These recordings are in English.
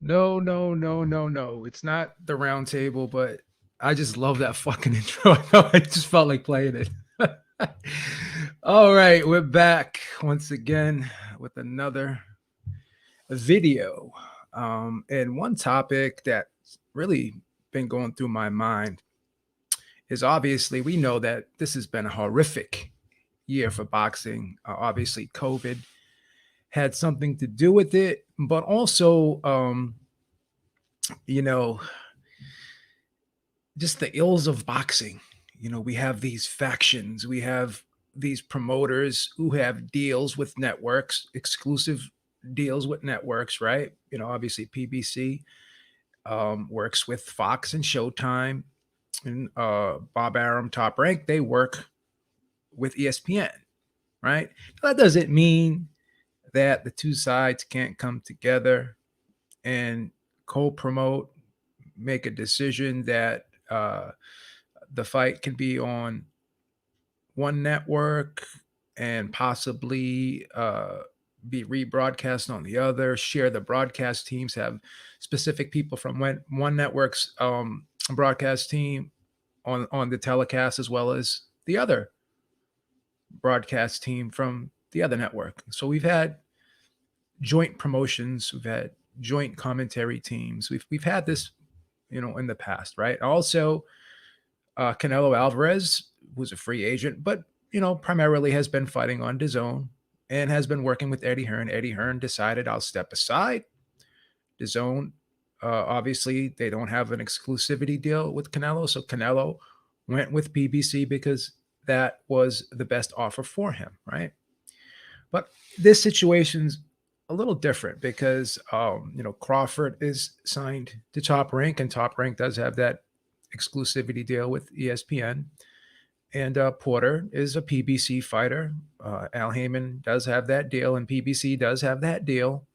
No, no, no, no, no. It's not the round table, but I just love that fucking intro. I just felt like playing it. All right, we're back once again with another video. And one topic that's really been going through my mind is obviously we know that this has been a horrific year for boxing. Obviously, COVID had something to do with it, but also, you know, just the ills of boxing. We have these factions, we have these promoters who have deals with networks, exclusive deals with networks, right? Obviously PBC works with Fox and Showtime, and Bob Arum, Top Rank, they work with ESPN, right? That doesn't mean that the two sides can't come together and co-promote, make a decision that the fight can be on one network and possibly be rebroadcast on the other, share the broadcast teams, have specific people from one network's broadcast team on the telecast as well as the other broadcast team from the other network. So we've had joint promotions, we've had joint commentary teams. We've had this, in the past, right? Also, Canelo Alvarez was a free agent, but primarily has been fighting on DAZN and has been working with Eddie Hearn. Eddie Hearn decided I'll step aside. DAZN, obviously, they don't have an exclusivity deal with Canelo, so Canelo went with PBC because that was the best offer for him, right? But this situation's a little different because Crawford is signed to Top Rank, and Top Rank does have that exclusivity deal with ESPN. And Porter is a PBC fighter. Al Heyman does have that deal, and PBC does have that deal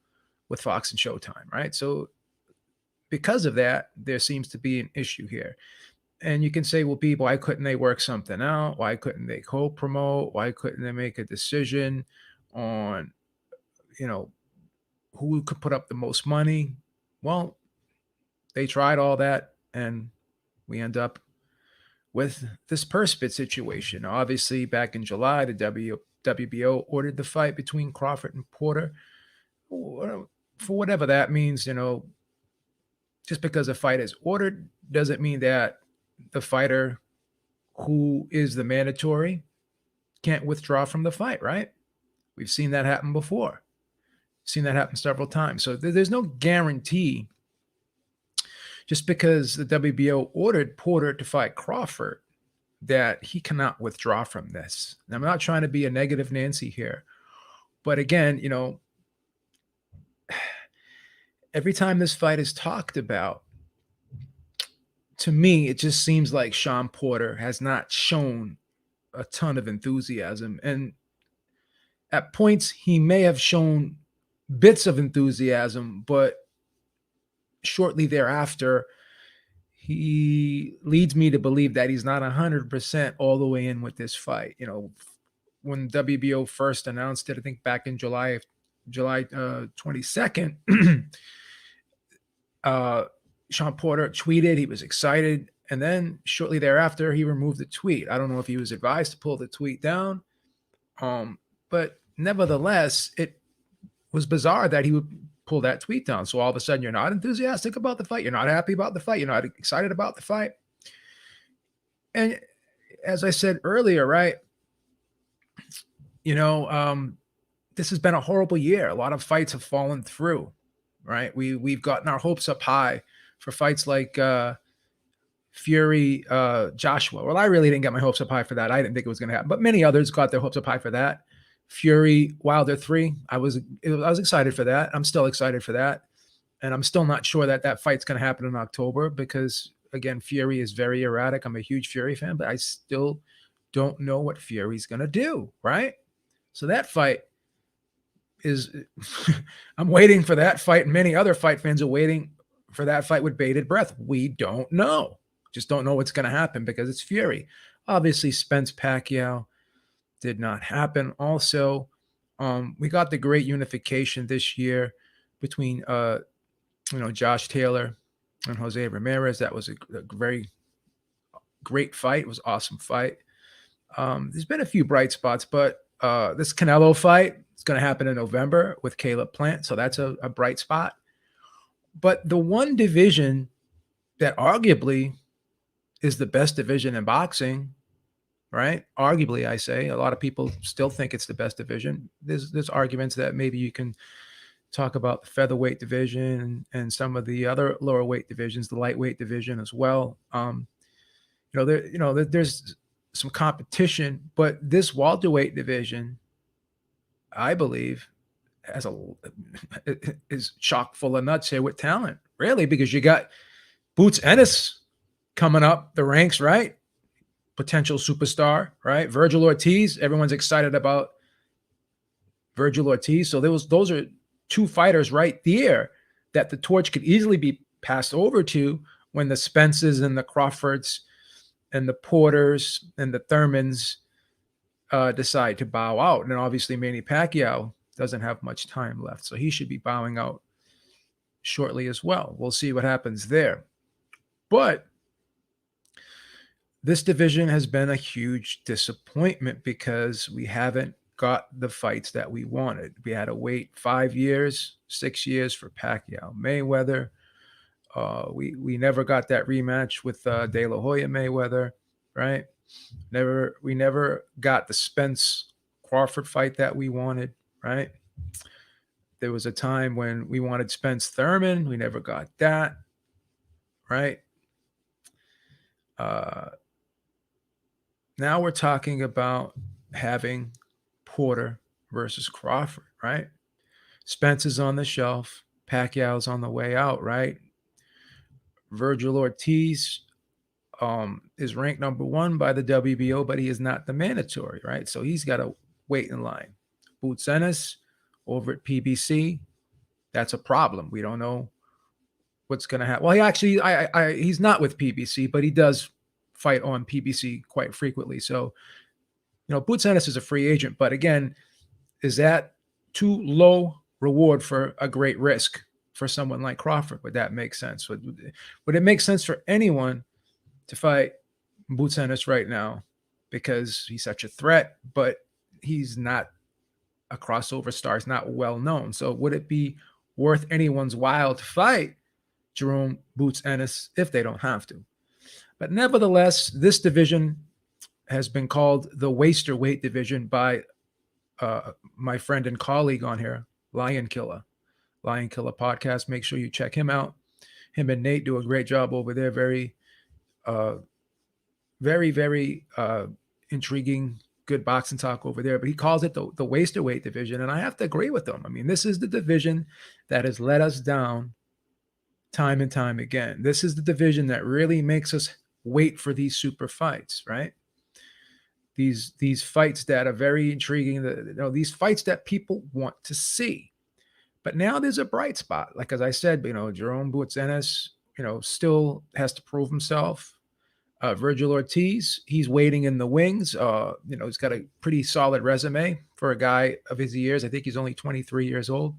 with Fox and Showtime, right? So because of that, there seems to be an issue here. And you can say, well, people, why couldn't they work something out? Why couldn't they co-promote? Why couldn't they make a decision on, you know, who could put up the most money? Well, they tried all that, and we end up with this purse bid situation. Obviously, back in July, the WBO ordered the fight between Crawford and Porter. For whatever that means, just because a fight is ordered doesn't mean that the fighter who is the mandatory can't withdraw from the fight, right? We've seen that happen before. Seen that happen several times. So there's no guarantee just because the WBO ordered Porter to fight Crawford that he cannot withdraw from this. And I'm not trying to be a negative Nancy here, but again, every time this fight is talked about, to me, it just seems like Sean Porter has not shown a ton of enthusiasm. And at points, he may have shown bits of enthusiasm, but shortly thereafter, he leads me to believe that he's not 100% all the way in with this fight. When WBO first announced it, I think back in July 22nd, Sean Porter tweeted he was excited, and then shortly thereafter he removed the tweet. I don't know if he was advised to pull the tweet down, but nevertheless, it was bizarre that he would pull that tweet down. So all of a sudden, you're not enthusiastic about the fight, you're not happy about the fight, you're not excited about the fight. And as I said earlier, right, this has been a horrible year. A lot of fights have fallen through, right? We've gotten our hopes up high for fights like Fury, Joshua. Well, I really didn't get my hopes up high for that. I didn't think it was going to happen, but many others got their hopes up high for that. Fury, Wilder 3. I was excited for that. I'm still excited for that, and I'm still not sure that fight's going to happen in October because, again, Fury is very erratic. I'm a huge Fury fan, but I still don't know what Fury's going to do, right? So that fight is I'm waiting for that fight, and many other fight fans are waiting for that fight with bated breath. We don't know. Just don't know what's going to happen because it's Fury. Obviously, Spence Pacquiao did not happen. Also, we got the great unification this year between Josh Taylor and Jose Ramirez. That was a very great fight. It was an awesome fight. There's been a few bright spots, but this Canelo fight is going to happen in November with Caleb Plant. So that's a bright spot. But the one division that arguably is the best division in boxing, right? Arguably, I say. A lot of people still think it's the best division. There's arguments that maybe you can talk about the featherweight division and some of the other lower weight divisions, the lightweight division as well. There's some competition, but this welterweight division, I believe, is chock full of nuts here with talent, really, because you got Boots Ennis coming up the ranks, right? Potential superstar, right? Virgil Ortiz, everyone's excited about Virgil Ortiz. So those are two fighters right there that the torch could easily be passed over to when the Spences and the Crawfords and the Porters and the Thurmans decide to bow out. And obviously Manny Pacquiao doesn't have much time left, so he should be bowing out shortly as well. We'll see what happens there. But this division has been a huge disappointment because we haven't got the fights that we wanted. We had to wait 5 years, 6 years for Pacquiao Mayweather. We never got that rematch with De La Hoya Mayweather, right? We never got the Spence Crawford fight that we wanted, right? There was a time when we wanted Spence Thurman. We never got that, right? Now we're talking about having Porter versus Crawford, right? Spence is on the shelf. Pacquiao's on the way out, right? Virgil Ortiz is ranked number 1 by the WBO, but he is not the mandatory, right? So he's got to wait in line. Boots Ennis over at PBC, that's a problem. We don't know what's going to happen. Well, he actually, he's not with PBC, but he does fight on PBC quite frequently. So, Boots Ennis is a free agent, but again, is that too low reward for a great risk for someone like Crawford? Would that make sense? Would it make sense for anyone to fight Boots Ennis right now because he's such a threat, but he's not a crossover star? He's not well known. So would it be worth anyone's while to fight Jerome Boots Ennis if they don't have to? But nevertheless, this division has been called the wasterweight division by my friend and colleague on here, Lion Killer podcast. Make sure you check him out. Him and Nate do a great job over there. Very intriguing, good boxing talk over there. But he calls it the wasterweight division, and I have to agree with him. I mean, this is the division that has let us down time and time again. This is the division that really makes us wait for these super fights, right? These fights that are very intriguing, these fights that people want to see. But now there's a bright spot. Like, as I said, Jerome Boots Ennis, still has to prove himself. Virgil Ortiz, he's waiting in the wings. He's got a pretty solid resume for a guy of his years. I think he's only 23 years old,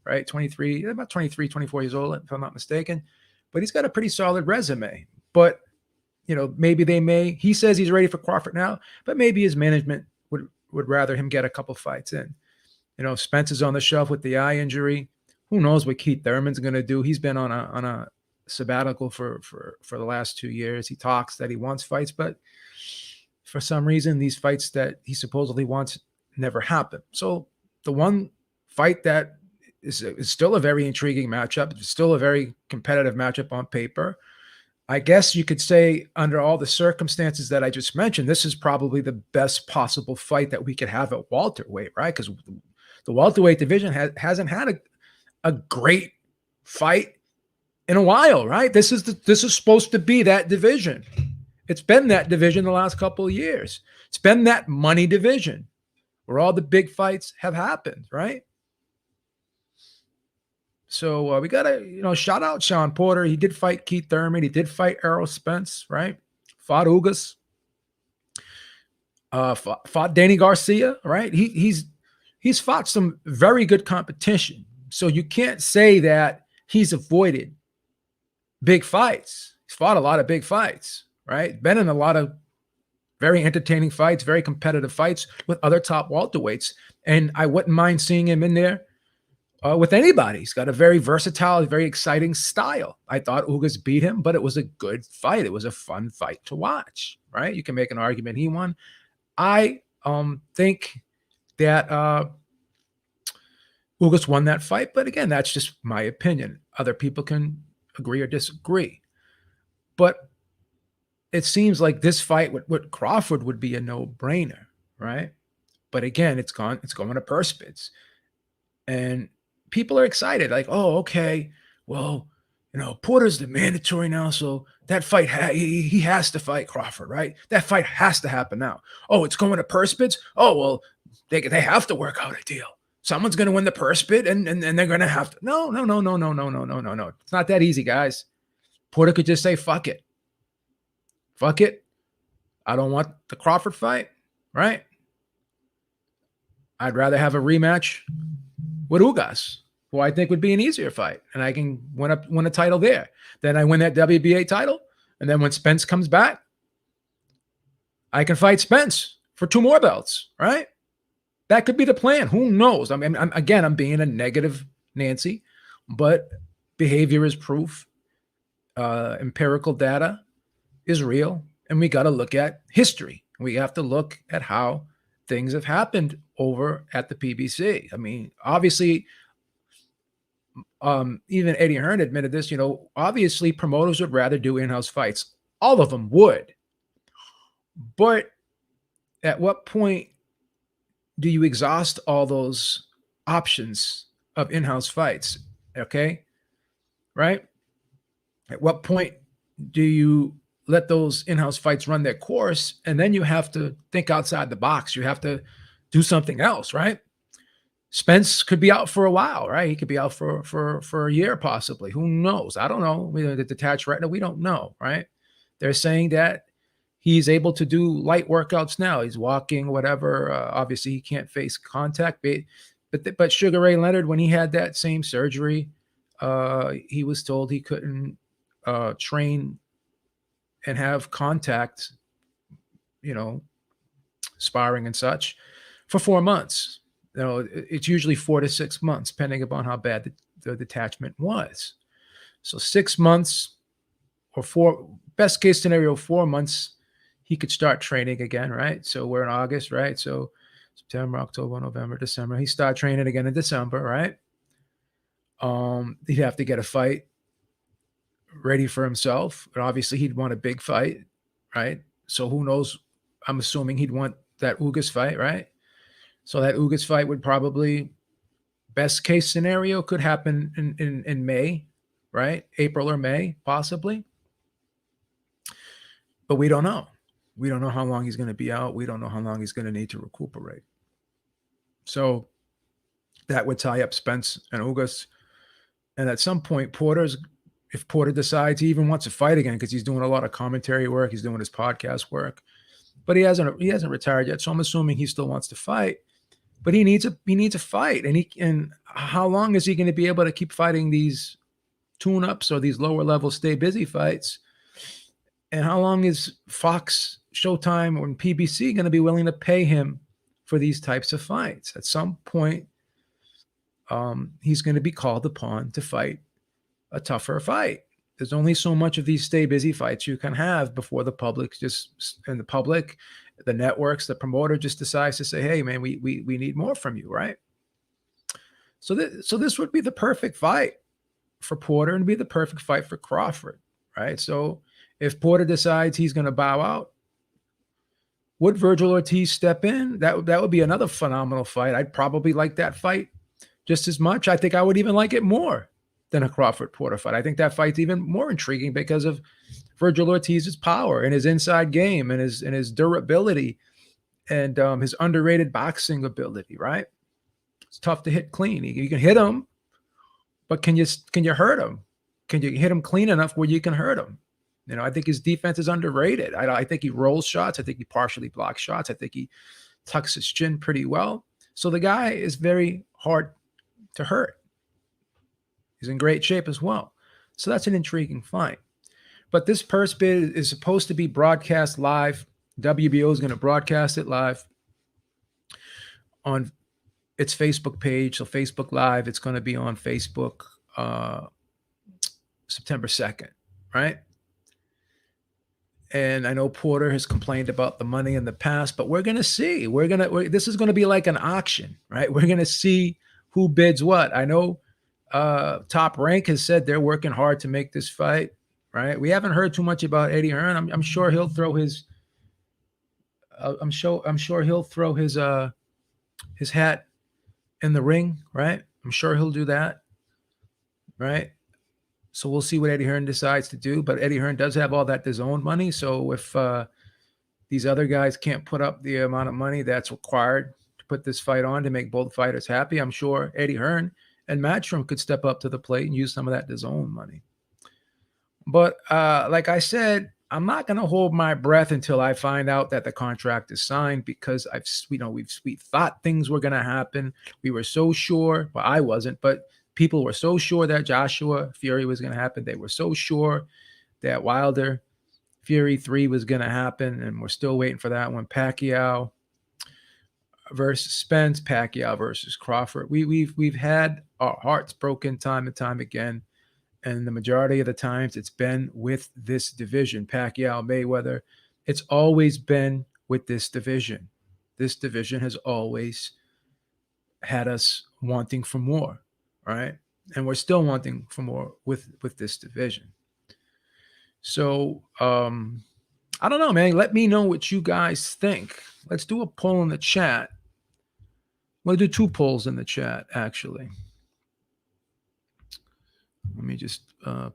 right? 23, about 23, 24 years old, if I'm not mistaken. But he's got a pretty solid resume. But maybe he says he's ready for Crawford now, but maybe his management would rather him get a couple fights in. Spence is on the shelf with the eye injury. Who knows what Keith Thurman's going to do? He's been on a sabbatical for the last 2 years. He talks that he wants fights, but for some reason, these fights that he supposedly wants never happen. So the one fight that is still a very intriguing matchup, it's still a very competitive matchup on paper. I guess you could say, under all the circumstances that I just mentioned, this is probably the best possible fight that we could have at welterweight, right? Because the welterweight division hasn't had a great fight in a while, right? This is supposed to be that division. It's been that division the last couple of years. It's been that money division where all the big fights have happened, right? So we got to, shout out Sean Porter. He did fight Keith Thurman. He did fight Errol Spence, right? Fought Ugas. Fought Danny Garcia, right? He's fought some very good competition. So you can't say that he's avoided big fights. He's fought a lot of big fights, right? Been in a lot of very entertaining fights, very competitive fights with other top welterweights. And I wouldn't mind seeing him in there with anybody. He's got a very versatile, very exciting style. I thought Ugas beat him, but it was a good fight. It was a fun fight to watch, right? You can make an argument he won. I think that Ugas won that fight, but again, that's just my opinion. Other people can agree or disagree. But it seems like this fight with Crawford would be a no-brainer, right? But again, it's going to purse bids. And people are excited, like, oh, okay, well, Porter's the mandatory now, so that fight, he has to fight Crawford, right? That fight has to happen now. Oh, it's going to purse bids? Oh, well, they have to work out a deal. Someone's going to win the purse bid, and they're going to have to. No. It's not that easy, guys. Porter could just say, fuck it. Fuck it. I don't want the Crawford fight, right? I'd rather have a rematch with Ugas, who I think would be an easier fight, and I can win a title there. Then I win that WBA title, and then when Spence comes back, I can fight Spence for 2 more belts, right? That could be the plan. Who knows? I mean, I'm being a negative Nancy, but behavior is proof. Empirical data is real, and we got to look at history. We have to look at how things have happened over at the PBC. I mean, obviously, even Eddie Hearn admitted this, obviously promoters would rather do in-house fights. All of them would. But at what point do you exhaust all those options of in-house fights? Okay. Right. At what point do you let those in-house fights run their course? And then you have to think outside the box. You have to do something else, right? Spence could be out for a while, right? He could be out for a year, possibly. Who knows? I don't know. The detached retina, we don't know, right? They're saying that he's able to do light workouts now. He's walking, whatever. Obviously, he can't face contact. But Sugar Ray Leonard, when he had that same surgery, he was told he couldn't train and have contact, sparring and such, for 4 months. It's usually 4 to 6 months, depending upon how bad the detachment was. So 6 months or best case scenario, 4 months, he could start training again, right? So we're in August, right? So September, October, November, December. He started training again in December, right? He'd have to get a fight ready for himself. But obviously, he'd want a big fight, right? So who knows? I'm assuming he'd want that Ugas fight, right? So that Ugas fight would probably, best case scenario, could happen in May, right? April or May, possibly. But we don't know. We don't know how long he's going to be out. We don't know how long he's going to need to recuperate. So that would tie up Spence and Ugas. And at some point, if Porter decides he even wants to fight again, because he's doing a lot of commentary work, he's doing his podcast work, but he hasn't retired yet. So I'm assuming he still wants to fight, but he needs a fight. And how long is he going to be able to keep fighting these tune-ups or these lower level stay busy fights? And how long is Fox, Showtime, or PBC going to be willing to pay him for these types of fights? At some point, he's going to be called upon to fight a tougher fight. There's only so much of these stay busy fights you can have before the public the networks, the promoter just decides to say, hey, man, we need more from you, right? So this would be the perfect fight for Porter and be the perfect fight for Crawford, right? So if Porter decides he's going to bow out, would Virgil Ortiz step in? That would be another phenomenal fight. I'd probably like that fight just as much. I think I would even like it more than a Crawford-Porter fight. I think that fight's even more intriguing because of Virgil Ortiz's power and his inside game and his durability and his underrated boxing ability, right? It's tough to hit clean. You can hit him, but can you hurt him? Can you hit him clean enough where you can hurt him? I think his defense is underrated. I think he rolls shots. I think he partially blocks shots. I think he tucks his chin pretty well. So the guy is very hard to hurt. He's in great shape as well. So that's an intriguing fight. But this purse bid is supposed to be broadcast live. WBO is going to broadcast it live on its Facebook page. So Facebook Live, it's going to be on Facebook September 2nd, right? And I know Porter has complained about the money in the past, but we're going to see. This is going to be like an auction, right? We're going to see who bids what. I know Top Rank has said they're working hard to make this fight, right? We haven't heard too much about Eddie Hearn. I'm sure he'll throw his. I'm sure he'll throw his hat in the ring, right? I'm sure he'll do that, right? So we'll see what Eddie Hearn decides to do. But Eddie Hearn does have all that DAZN money. So if these other guys can't put up the amount of money that's required to put this fight on to make both fighters happy, I'm sure Eddie Hearn and Matchroom could step up to the plate and use some of that DAZN money. But like I said, I'm not going to hold my breath until I find out that the contract is signed, because we thought things were going to happen. We were so sure. Well, I wasn't, but people were so sure that Joshua Fury was going to happen. They were so sure that Wilder Fury 3 was going to happen, and we're still waiting for that one. Pacquiao versus Spence, Pacquiao versus Crawford. We've had our hearts broken time and time again. And the majority of the times it's been with this division, Pacquiao, Mayweather. It's always been with this division. This division has always had us wanting for more, right? And we're still wanting for more with this division. So I don't know, man. Let me know what you guys think. Let's do a poll in the chat. We'll do 2 polls in the chat, actually. Let me just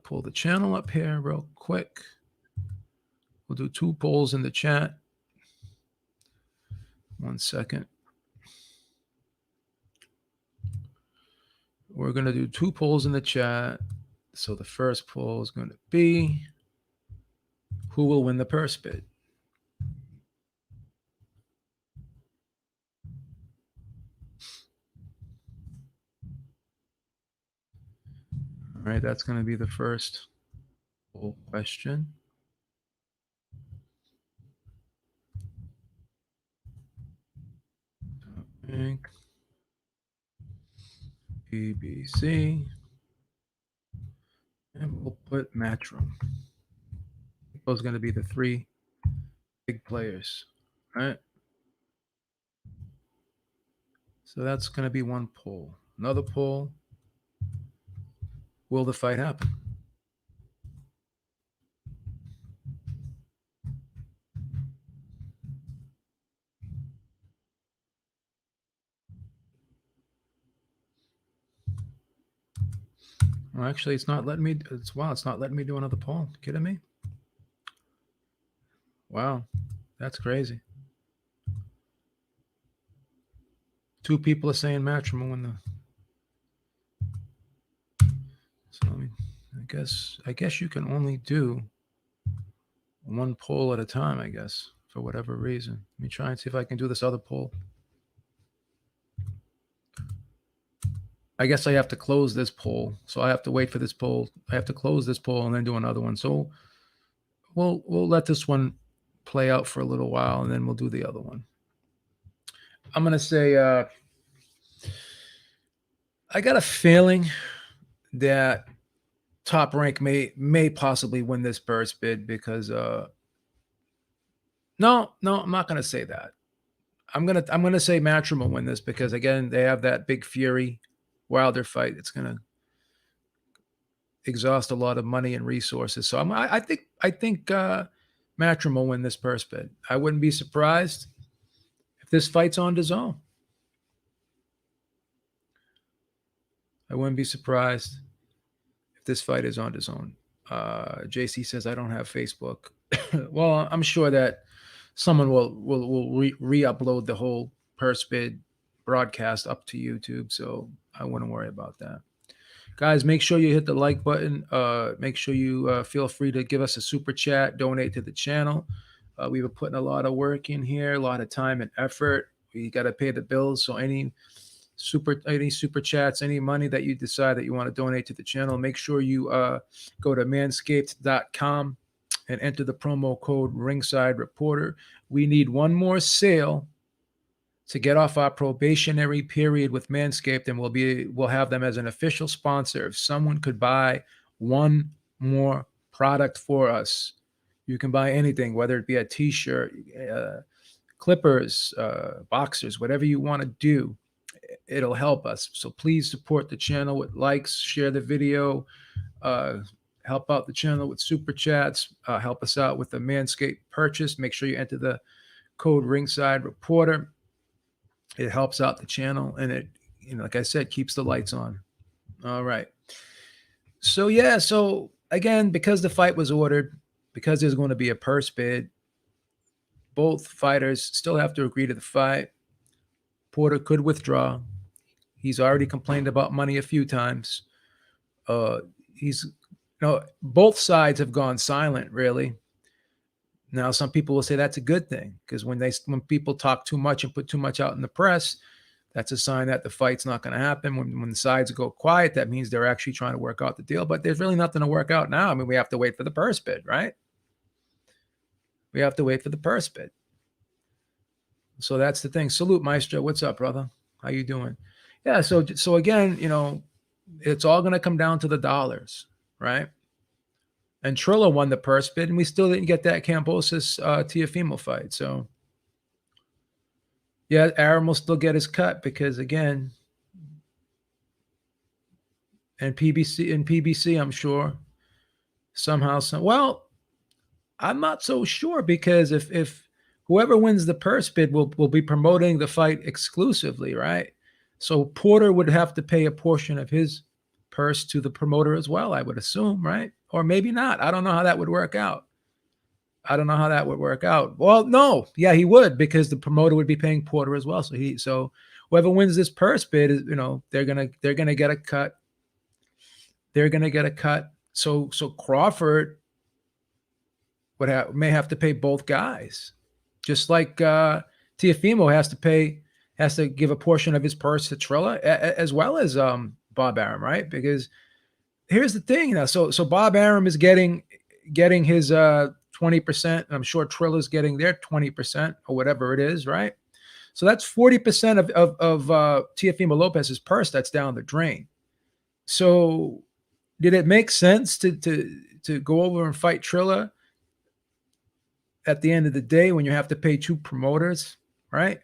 pull the channel up here real quick. We'll do 2 polls in the chat. 1 second. We're going to do 2 polls in the chat. So the first poll is going to be, who will win the purse bid? All right, that's going to be the first poll question. Bank, BBC, and we'll put Matchroom. Those are going to be the 3 big players, right? So that's going to be one poll. Another poll, will the fight happen? Well, actually, it's not letting me. It's not letting me do another poll. You kidding me? Wow, that's crazy. 2 people are saying Matchroom will win the. So I guess you can only do 1 poll at a time, I guess, for whatever reason. Let me try and see if I can do this other poll. I guess I have to close this poll. So I have to wait for this poll. I have to close this poll and then do another one. So we'll let this one play out for a little while, and then we'll do the other one. I'm going to say I got a feeling that Top Rank may possibly win this purse bid, because no, I'm not going to say that. I'm gonna say Matchroom will win this, because again, they have that big Fury Wilder fight. It's gonna exhaust a lot of money and resources. So I think Matchroom will win this purse bid. I wouldn't be surprised if this fight's on DAZN. I wouldn't be surprised if this fight is on DAZN. JC says I don't have Facebook. Well, I'm sure that someone will re-upload the whole purse bid broadcast up to YouTube, so I wouldn't worry about that. Guys, make sure you hit the like button. Make sure you feel free to give us a super chat, donate to the channel. We were putting a lot of work in here, a lot of time and effort. We got to pay the bills, so any any super chats, any money that you decide that you want to donate to the channel, make sure you go to manscaped.com and enter the promo code Ringside Reporter. We need one more sale to get off our probationary period with Manscaped, and we'll have them as an official sponsor. If someone could buy one more product for us, you can buy anything, whether it be a t-shirt, clippers, boxers, whatever you want to do. It'll help us. So please support the channel with likes, share the video, help out the channel with super chats, help us out with the Manscaped purchase. Make sure you enter the code Ringside Reporter. It helps out the channel, and it, like I said, keeps the lights on. All right. So yeah, so again, because the fight was ordered, because there's going to be a purse bid, both fighters still have to agree to the fight. Porter could withdraw. He's already complained about money a few times. Both sides have gone silent, really. Now, some people will say that's a good thing, because when people talk too much and put too much out in the press, that's a sign that the fight's not going to happen. When the sides go quiet, that means they're actually trying to work out the deal. But there's really nothing to work out now. I mean, we have to wait for the purse bid, right? We have to wait for the purse bid. So that's the thing. Salute, Maestro. What's up, brother? How you doing? Yeah, so again, it's all going to come down to the dollars, right? And Trilla won the purse bid, and we still didn't get that Kambosos Teofimo fight. So, yeah, Arum will still get his cut because, again, and PBC, I'm sure, well, I'm not so sure, because if whoever wins the purse bid will be promoting the fight exclusively, right? So Porter would have to pay a portion of his purse to the promoter as well, I would assume, right? Or maybe not. I don't know how that would work out. Well, no, yeah, he would, because the promoter would be paying Porter as well. So whoever wins this purse bid is, they're gonna get a cut. They're gonna get a cut. So Crawford may have to pay both guys, just like Teofimo has to give a portion of his purse to Trilla, as well as Bob Arum, right? Because here's the thing, so Bob Arum is getting his 20%, and I'm sure Trilla's getting their 20% or whatever it is, right? So that's 40% of Teofimo Lopez's purse that's down the drain. So did it make sense to go over and fight Trilla at the end of the day when you have to pay two promoters, right?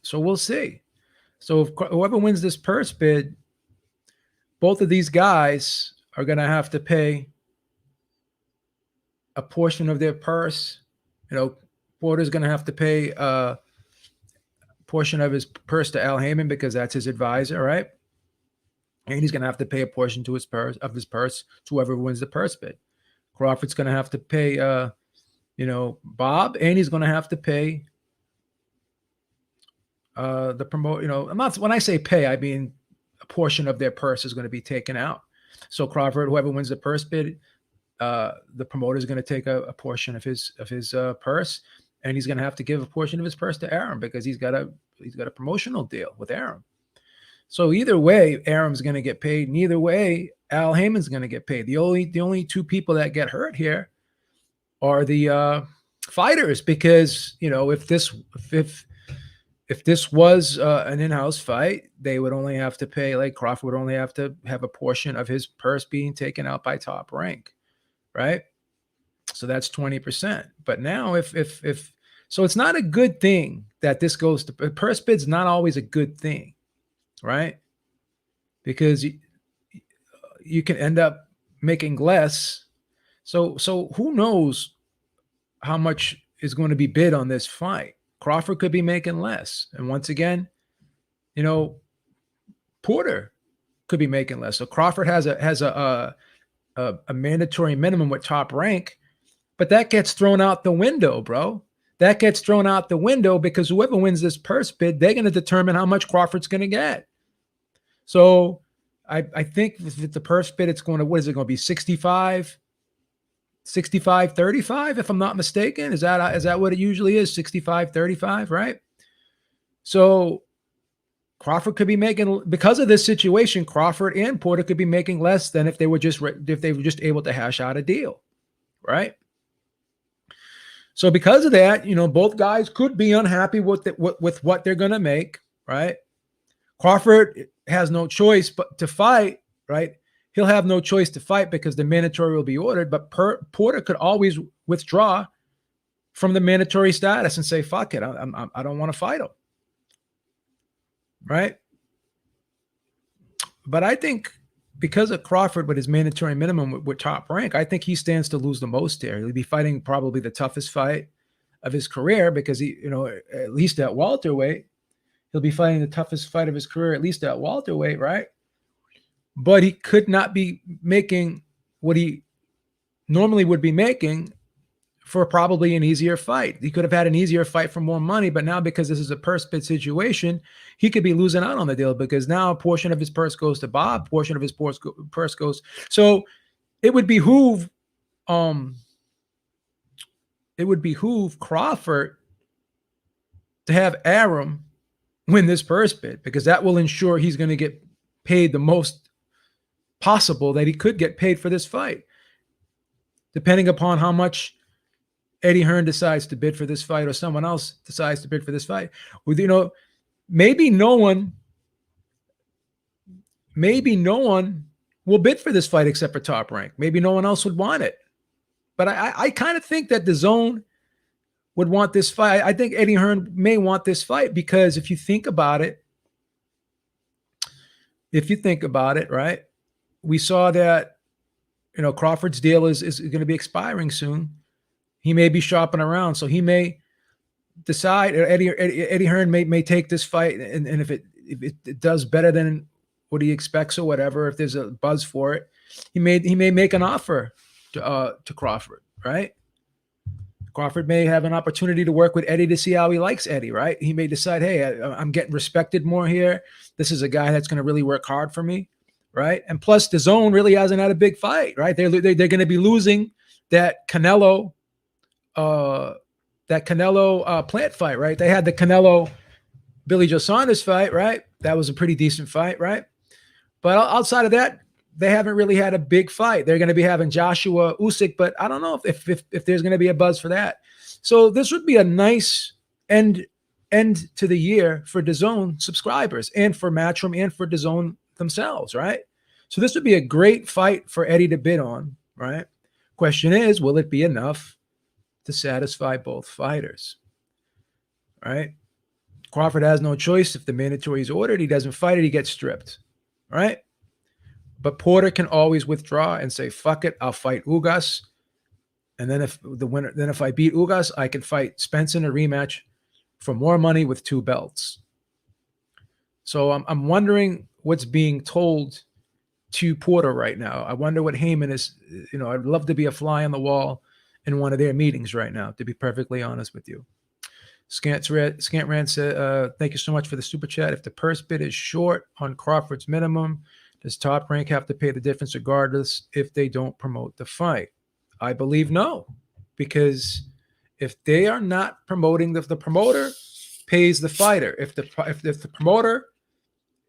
So we'll see. So if whoever wins this purse bid, both of these guys are going to have to pay a portion of their purse. Porter's going to have to pay a portion of his purse to Al Heyman, because that's his advisor, right? And he's going to have to pay a portion to his purse to whoever wins the purse bid. Crawford's going to have to pay, Bob, and he's going to have to pay the promote. When I say pay, I mean a portion of their purse is going to be taken out. So Crawford, whoever wins the purse bid, the promoter is going to take a portion of his purse, and he's going to have to give a portion of his purse to Arum, because he's got a promotional deal with Arum. So either way, Arum's going to get paid, and either way, Al Heyman's going to get paid. The only two people that get hurt here are the fighters, because if this was an in-house fight, they would only have to pay, like Crawford would only have to have a portion of his purse being taken out by Top Rank, right? So that's 20%. But now so it's not a good thing that this goes to purse bid's not always a good thing, right? Because you can end up making less. So who knows how much is going to be bid on this fight? Crawford could be making less. And once again, Porter could be making less. So Crawford has a mandatory minimum with Top Rank, but that gets thrown out the window, bro. That gets thrown out the window, because whoever wins this purse bid, they're going to determine how much Crawford's going to get. So I think with the purse bid, it's going to, what is it going to be, 65, 35, if I'm not mistaken? Is that what it usually is, 65, 35, right? So Crawford could be making, because of this situation, Crawford and Porter could be making less than if they were just able to hash out a deal, right? So because of that, both guys could be unhappy with what they're going to make, right? Crawford has no choice but to fight, right? He'll have no choice to fight because the mandatory will be ordered, but Porter could always withdraw from the mandatory status and say, fuck it, I don't want to fight him, right? But I think because of Crawford with his mandatory minimum with Top Rank, I think he stands to lose the most here. He'll be fighting probably the toughest fight of his career because he, at least at welterweight, he'll be fighting the toughest fight of his career, at least at welterweight, right? But he could not be making what he normally would be making for probably an easier fight. He could have had an easier fight for more money, but now because this is a purse bid situation, he could be losing out on the deal because now a portion of his purse goes to Bob, portion of his purse goes. So it would behoove Crawford to have Arum win this purse bid because that will ensure he's going to get paid the most possible that he could get paid for this fight, depending upon how much Eddie Hearn decides to bid for this fight or someone else decides to bid for this fight. Maybe no one will bid for this fight except for Top Rank. Maybe no one else would want it. But I kind of think that the Zone would want this fight. I think Eddie Hearn may want this fight because if you think about it, right, we saw that, Crawford's deal is going to be expiring soon. He may be shopping around, so he may decide. Eddie Hearn may take this fight, and if it does better than what he expects or whatever, if there's a buzz for it, he may make an offer to Crawford, right? Crawford may have an opportunity to work with Eddie to see how he likes Eddie, right? He may decide, hey, I'm getting respected more here. This is a guy that's going to really work hard for me, right? And plus, the Zone really hasn't had a big fight, right? They're going to be losing that Canelo Plant fight, right? They had the Canelo Billy Joe Saunders fight, right? That was a pretty decent fight, right? But outside of that, they haven't really had a big fight. They're going to be having Joshua Usyk, but I don't know if there's going to be a buzz for that. So this would be a nice end to the year for DAZN subscribers and for Matchroom and for DAZN themselves, right? So this would be a great fight for Eddie to bid on, right? Question is, will it be enough to satisfy both fighters, right? Crawford has no choice. If the mandatory is ordered, he doesn't fight it, he gets stripped, right? But Porter can always withdraw and say, fuck it, I'll fight Ugas. And then if I beat Ugas, I can fight Spence in a rematch for more money with 2 belts. So I'm wondering what's being told to Porter right now. I wonder what Heyman is, I'd love to be a fly on the wall in one of their meetings right now, to be perfectly honest with you. Scant Rand said, thank you so much for the super chat. If the purse bid is short on Crawford's minimum, does Top Rank have to pay the difference regardless if they don't promote the fight? I believe no, because if they are not promoting, the promoter pays the fighter. If the promoter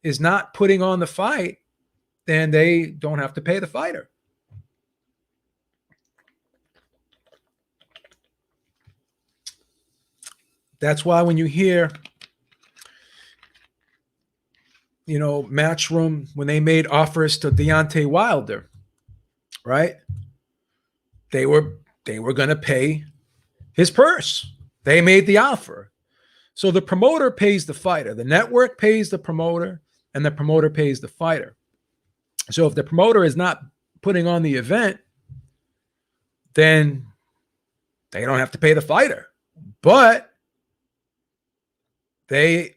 is not putting on the fight, then they don't have to pay the fighter. That's why when you hear, Matchroom, when they made offers to Deontay Wilder, right? They were going to pay his purse. They made the offer. So the promoter pays the fighter. The network pays the promoter, and the promoter pays the fighter. So if the promoter is not putting on the event, then they don't have to pay the fighter. But the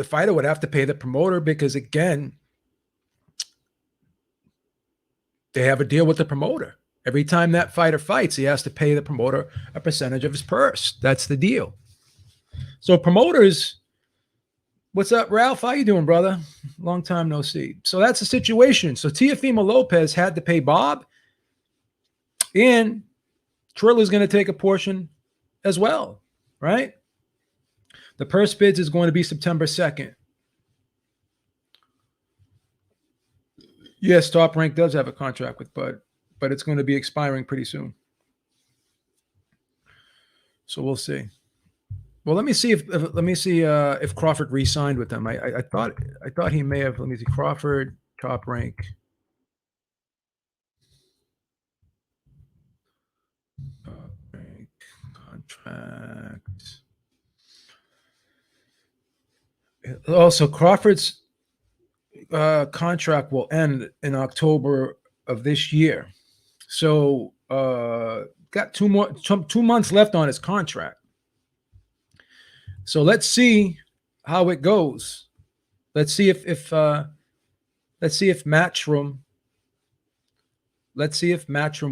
fighter would have to pay the promoter because, again, they have a deal with the promoter. Every time that fighter fights, he has to pay the promoter a percentage of his purse. That's the deal. So promoters, what's up, Ralph? How you doing, brother? Long time no see. So that's the situation. So Teofimo Lopez had to pay Bob, and Trilla's going to take a portion as well, right? The purse bids is going to be September 2nd. Yes, Top Rank does have a contract with Bud, but it's going to be expiring pretty soon. So we'll see. Well, let me see if Crawford re-signed with them. I thought he may have. Let me see. Crawford, Top Rank. Top Rank contract. Also, Crawford's contract will end in October of this year. So got 2 months left on his contract. So let's see how it goes. Let's see if Matchroom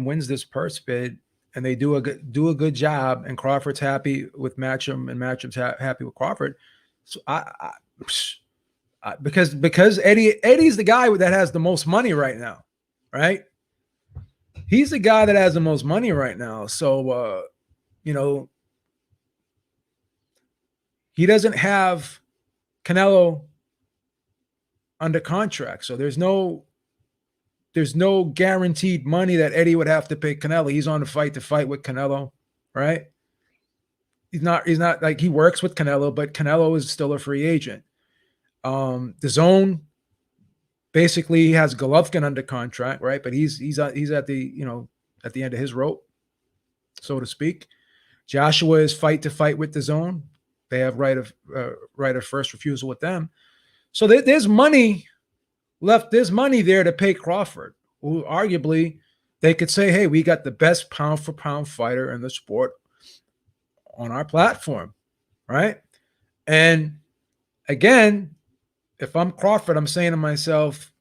wins this purse bid and they do a good job, and Crawford's happy with Matchroom and Matchroom's happy with Crawford. So because Eddie's the guy that has the most money right now, right? He's the guy that has the most money right now. So he doesn't have Canelo under contract. So there's no guaranteed money that Eddie would have to pay Canelo. He's on the fight to fight with Canelo, right? He's not like, he works with Canelo, but Canelo is still a free agent. The Zone basically has Golovkin under contract, right? But he's at the at the end of his rope, so to speak. Joshua is fight to fight with the Zone. They have right of first refusal with them. So there's money left. There's money there to pay Crawford, who arguably they could say, hey, we got the best pound for pound fighter in the sport on our platform, right? And again, if I'm Crawford, I'm saying to myself,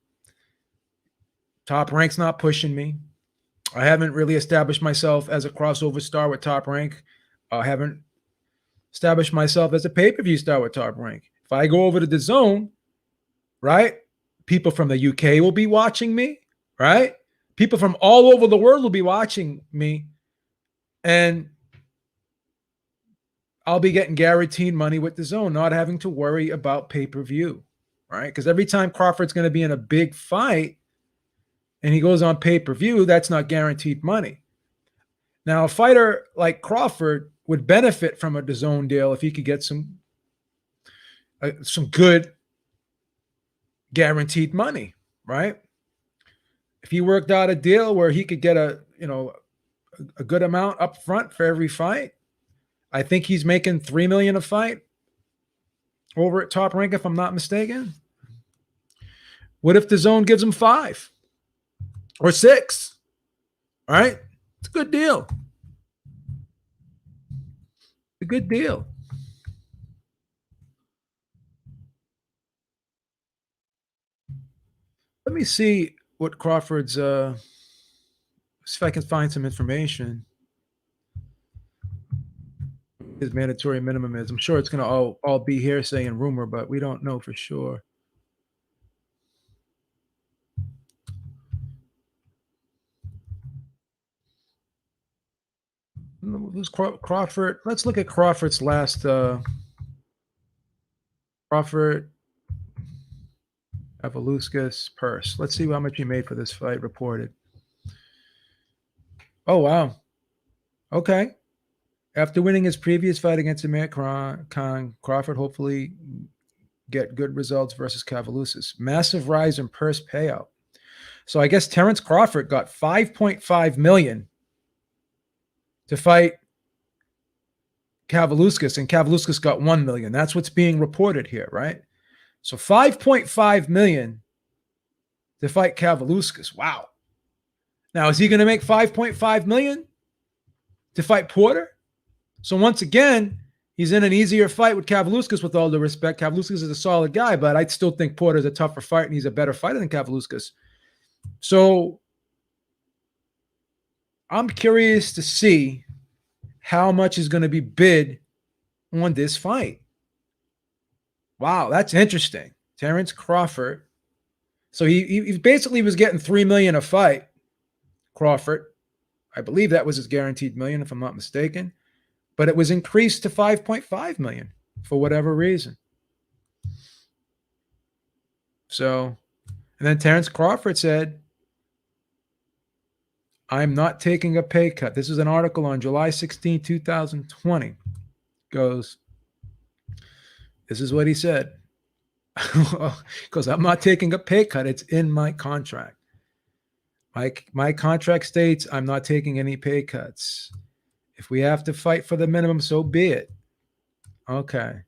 Top Rank's not pushing me. I haven't really established myself as a crossover star with Top Rank. I haven't established myself as a pay-per-view star with Top Rank. If I go over to the Zone, right, people from the UK will be watching me, right? People from all over the world will be watching me, and I'll be getting guaranteed money with the Zone, not having to worry about pay-per-view, right? Because every time Crawford's going to be in a big fight and he goes on pay-per-view, that's not guaranteed money. Now, a fighter like Crawford would benefit from a DAZN deal if he could get some good guaranteed money, right? If he worked out a deal where he could get a good amount up front for every fight, I think he's making $3 million a fight over at Top Rank, if I'm not mistaken. What if the Zone gives him 5 or 6? All right, it's a good deal. A good deal. Let me see what Crawford's see if I can find some information. His mandatory minimum is. I'm sure it's going to all be hearsay and rumor, but we don't know for sure. Who's Crawford? Let's look at Crawford's last. Crawford Avaluskas purse. Let's see how much he made for this fight reported. Oh, wow. Okay. After winning his previous fight against Amir Khan, Crawford hopefully get good results versus Cavaluskas. Massive rise in purse payout. So I guess Terence Crawford got $5.5 million to fight Cavaluskas, and Cavaluskas got $1 million. That's what's being reported here, right? So $5.5 million to fight Cavaluskas. Wow. Now, is he going to make $5.5 million to fight Porter? So once again, he's in an easier fight with Cavaluskas, with all the respect. Cavaluskas is a solid guy, but I still think Porter's a tougher fight, and he's a better fighter than Cavaluskas. So I'm curious to see how much is going to be bid on this fight. Wow, that's interesting. Terence Crawford. So he basically was getting $3 million a fight, Crawford. I believe that was his guaranteed million, if I'm not mistaken. But it was increased to $5.5 million. for whatever reason. So, and then Terrence Crawford said, I'm not taking a pay cut. This is an article on July 16, 2020. Goes, this is what he said. Because I'm not taking a pay cut. It's in my contract. My contract states I'm not taking any pay cuts. If we have to fight for the minimum, so be it. Okay.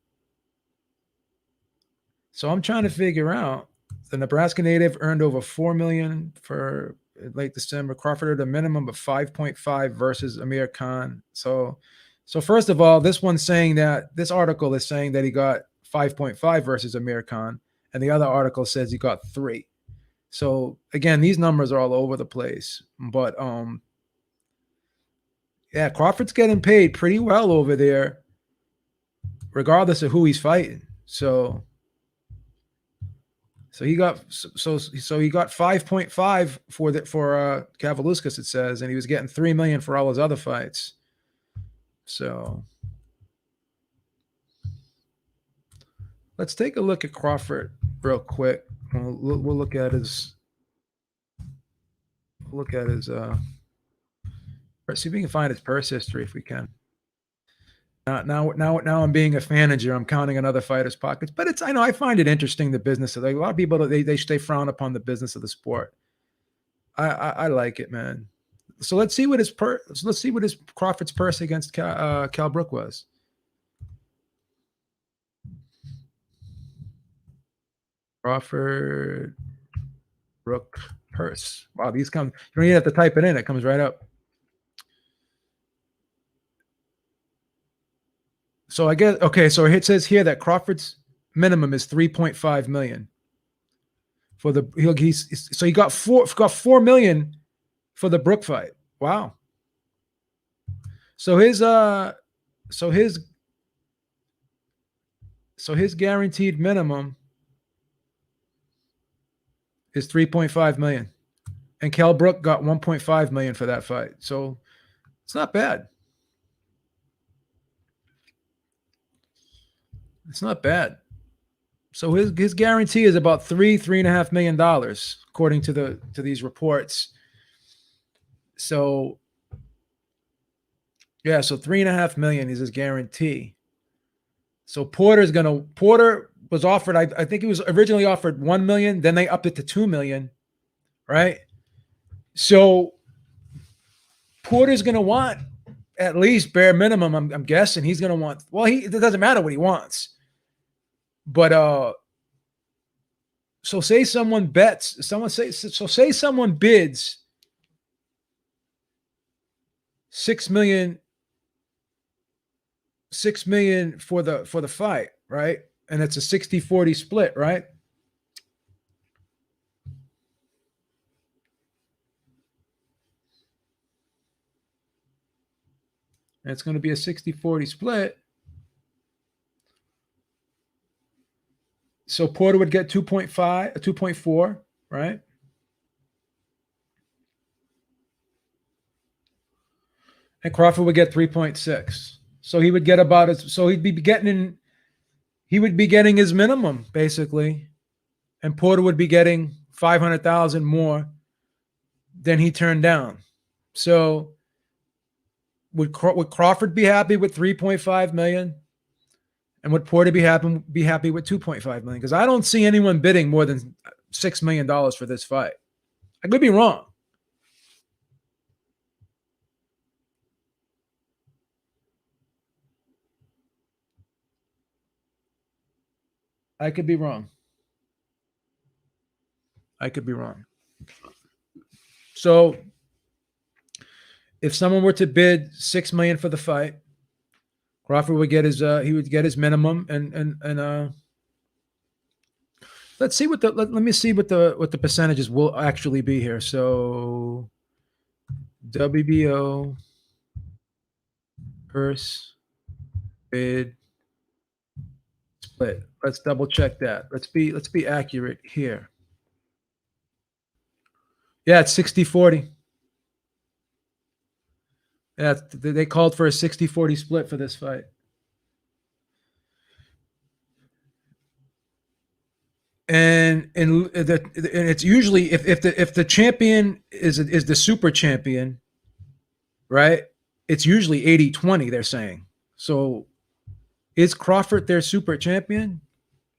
So I'm trying to figure out, the Nebraska native earned over $4 million for late December. Crawford at a minimum of 5.5 versus Amir Khan. So first of all, this article is saying that he got 5.5 versus Amir Khan, and the other article says he got 3. So again, these numbers are all over the place. But yeah, Crawford's getting paid pretty well over there, regardless of who he's fighting. So he got 5.5 for Kavaluskas, it says, and he was getting $3 million for all his other fights. So let's take a look at Crawford real quick. We'll look at his. See if we can find his purse history if we can. Now I'm being a manager. I'm counting another fighter's pockets, but I find it interesting, the business of, like, a lot of people, they frown upon the business of the sport. I like it, man. So let's see what his Crawford's purse against Cal Brook was. Crawford Brook purse. Wow, these come. You don't even have to type it in; it comes right up. So I guess, okay, so it says here that Crawford's minimum is 3.5 million for the he got 4 million for the Brook fight. Wow. So his guaranteed minimum is 3.5 million. And Cal Brook got 1.5 million for that fight. So it's not bad. It's not bad. So his guarantee is about $3.5 million, according to these reports. So yeah, so $3.5 million is his guarantee. So Porter was offered, I think he was originally offered $1 million, then they upped it to $2 million, right? So Porter's gonna want at least bare minimum. I'm guessing he's gonna want. Well, it doesn't matter what he wants. But so say someone bets, say someone bids $6 million for the fight, right? And it's a 60-40 split, right? And it's going to be a 60-40 split. So Porter would get 2.4, right? And Crawford would get 3.6. So he would get he'd be getting his minimum, basically. And Porter would be getting 500,000 more than he turned down. So would Crawford be happy with 3.5 million? And would Porter be happy with 2.5 million? Because I don't see anyone bidding more than $6 million for this fight. I could be wrong. I could be wrong. So if someone were to bid $6 million for the fight, Crawford would get his minimum, and let's see let me see what the percentages will actually be here. So WBO purse bid split. Let's double check that. Let's be accurate here. Yeah, it's 60-40. Yeah, they called for a 60-40 split for this fight. and it's usually if the champion is the super champion, right? It's usually 80-20, they're saying. So is Crawford their super champion?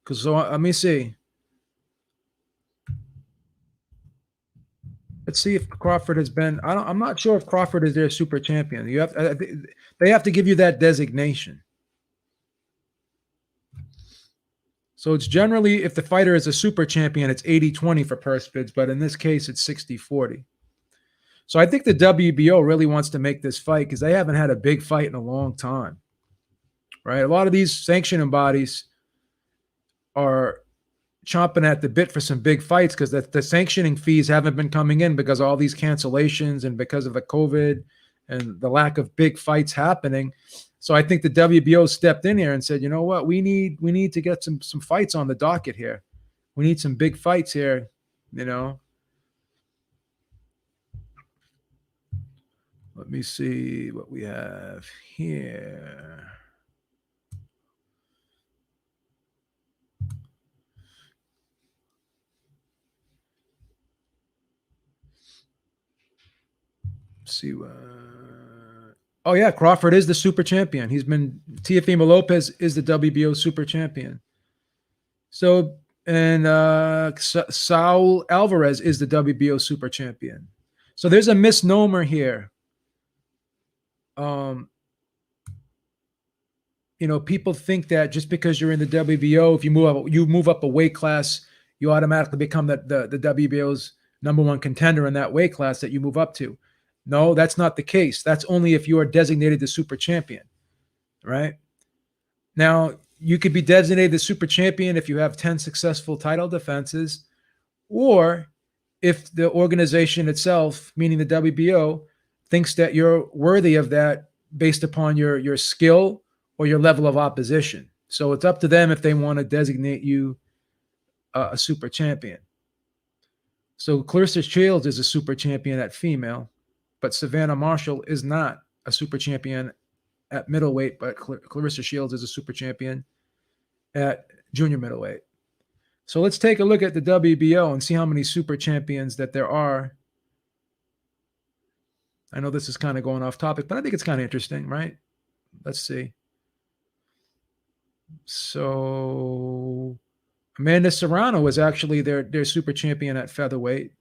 Because so let me see. Let's see if Crawford has been. I'm not sure if Crawford is their super champion. They have to give you that designation. So it's generally, if the fighter is a super champion, it's 80-20 for purse bids, but in this case, it's 60-40. So I think the WBO really wants to make this fight because they haven't had a big fight in a long time, right? A lot of these sanctioning bodies are chomping at the bit for some big fights because the sanctioning fees haven't been coming in because of all these cancellations and because of the COVID and the lack of big fights happening. So I think the WBO stepped in here and said, you know what, we need to get some fights on the docket here. We need some big fights here, you know. Let me see what we have here. Let's see what. Oh yeah, Crawford is the super champion. He's been Teofimo Lopez is the WBO super champion. So and Saul Alvarez is the WBO super champion. So there's a misnomer here. You know, people think that just because you're in the WBO, if you move up a weight class, you automatically become the WBO's #1 contender in that weight class that you move up to. No, that's not the case. That's only if you are designated the super champion, right? Now, you could be designated the super champion if you have 10 successful title defenses, or if the organization itself, meaning the WBO, thinks that you're worthy of that based upon your skill or your level of opposition. So it's up to them if they want to designate you a super champion. So Clarissa Shields is a super champion at female, but Savannah Marshall is not a super champion at middleweight, but Clarissa Shields is a super champion at junior middleweight. So let's take a look at the WBO and see how many super champions that there are. I know this is kind of going off topic, but I think it's kind of interesting, right? Let's see. So Amanda Serrano was actually their super champion at featherweight,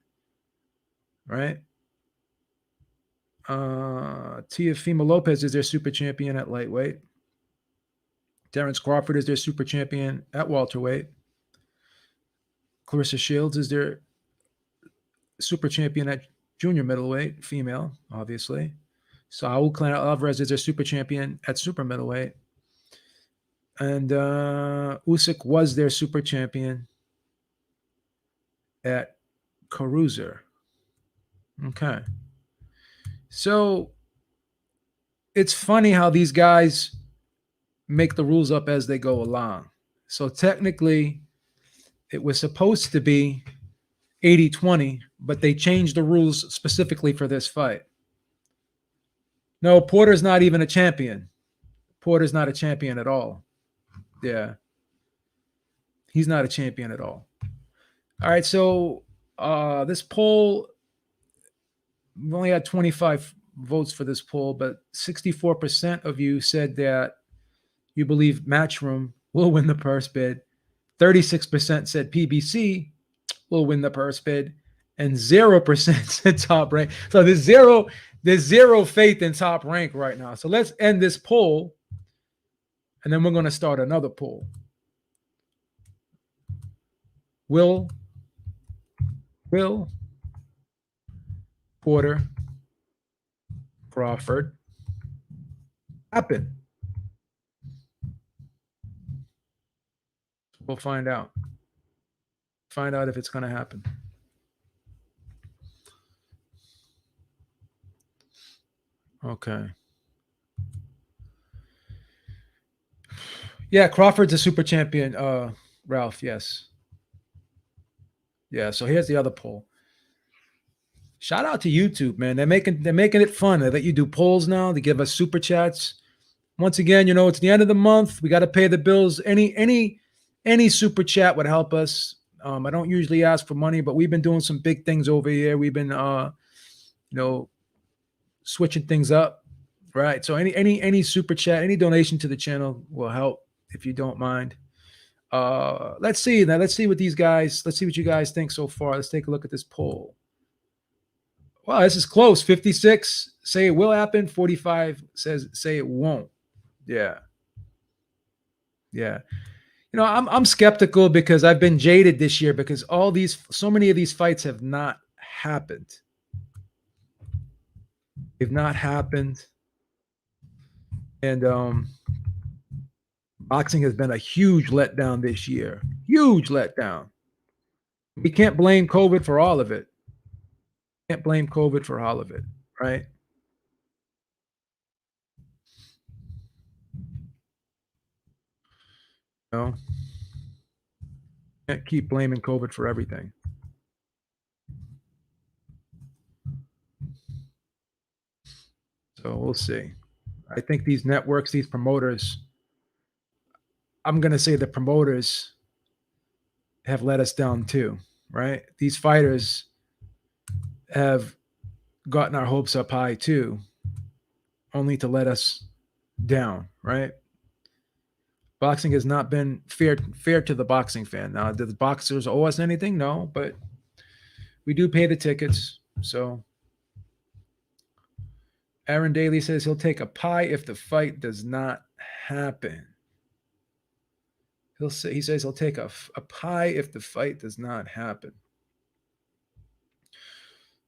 right? Teofimo Lopez is their super champion at lightweight. Terrence Crawford is their super champion at welterweight. Clarissa Shields is their super champion at junior middleweight, female, obviously. Saul Alvarez is their super champion at super middleweight. And Usyk was their super champion at cruiser. Okay. So it's funny how these guys make the rules up as they go along. So technically, it was supposed to be 80-20, but they changed the rules specifically for this fight. No, Porter's not even a champion. Porter's not a champion at all. Yeah. He's not a champion at all. All right, so this poll, we only had 25 votes for this poll, but 64% of you said that you believe Matchroom will win the purse bid. 36% said PBC will win the purse bid, and 0% said Top Rank. So there's zero faith in Top Rank right now. So let's end this poll, and then we're going to start another poll. Will Porter Crawford happen? We'll find out. Find out if it's going to happen. Okay. Yeah, Crawford's a super champion, Ralph, yes. Yeah, so here's the other poll. Shout out to YouTube, man. They're making it fun. They let you do polls now. They give us super chats. Once again, it's the end of the month. We got to pay the bills. Any super chat would help us. I don't usually ask for money, but we've been doing some big things over here. We've been, switching things up, right? So any super chat, any donation to the channel will help if you don't mind. Let's see now. Let's see what you guys think so far. Let's take a look at this poll. Wow, this is close. 56 say it will happen. 45 say it won't. Yeah. I'm skeptical because I've been jaded this year because so many of these fights have not happened. They've not happened. And boxing has been a huge letdown this year. Huge letdown. We can't blame COVID for all of it. Can't blame COVID for all of it, right? No. Can't keep blaming COVID for everything. So we'll see. I think these networks, these promoters, I'm going to say the promoters have let us down too, right? These fighters have gotten our hopes up high too, only to let us down, right? Boxing has not been fair to the boxing fan. Now, do the boxers owe us anything? No, but we do pay the tickets. So Aaron Daly says he'll take a pie if the fight does not happen. He says he'll take a pie if the fight does not happen.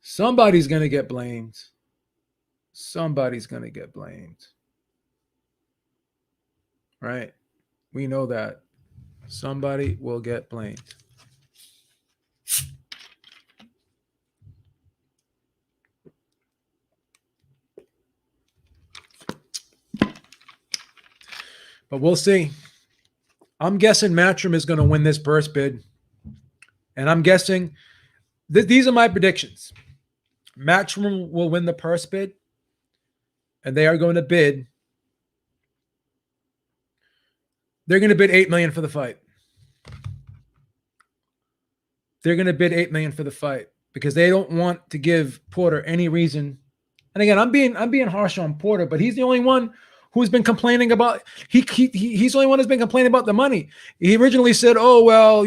Somebody's going to get blamed. Somebody's going to get blamed. Right? We know that. Somebody will get blamed. But we'll see. I'm guessing Matchroom is going to win this purse bid. And I'm guessing these are my predictions. Matchroom will win the purse bid. And they are going to bid. They're going to bid $8 million for the fight. They're going to bid $8 million for the fight because they don't want to give Porter any reason. And again, I'm being harsh on Porter, but he's the only one who's been complaining about he's the only one who's been complaining about the money. He originally said, "Oh well,